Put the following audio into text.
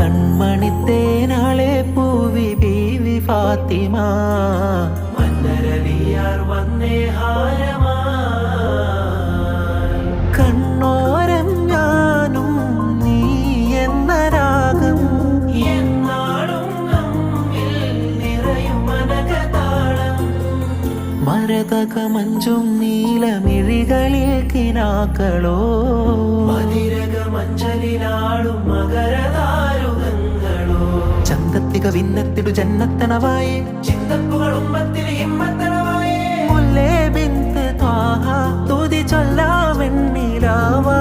കൺമണിത്തേനാളെ പൂവി ബീവി ഫാത്തിമ മന്നരലിയാർ വന്നേ ഹാരമാ കണ്ണോരം ഞാനും നീ എന്ന രാഗം എന്നാളും നമ്മിൽ നിറയും മനകതാളം മരതകമഞ്ചും നീലമിഴികളിൽ കിനാക്കളോ മതിരകമഞ്ചലിലാടും മകരതാരുകങ്ങളോ ചന്തത്തിക വിന്നത്തിടു ജന്നത്തണവായേ ചിന്തപ്പുകൾ ഉമ്മത്തിന് ഹിമ്മത്തണവായേ മുല്ലേ ബിന്ത് ത്വാഹ തുതി ചൊല്ലാമെന്നിലാവാ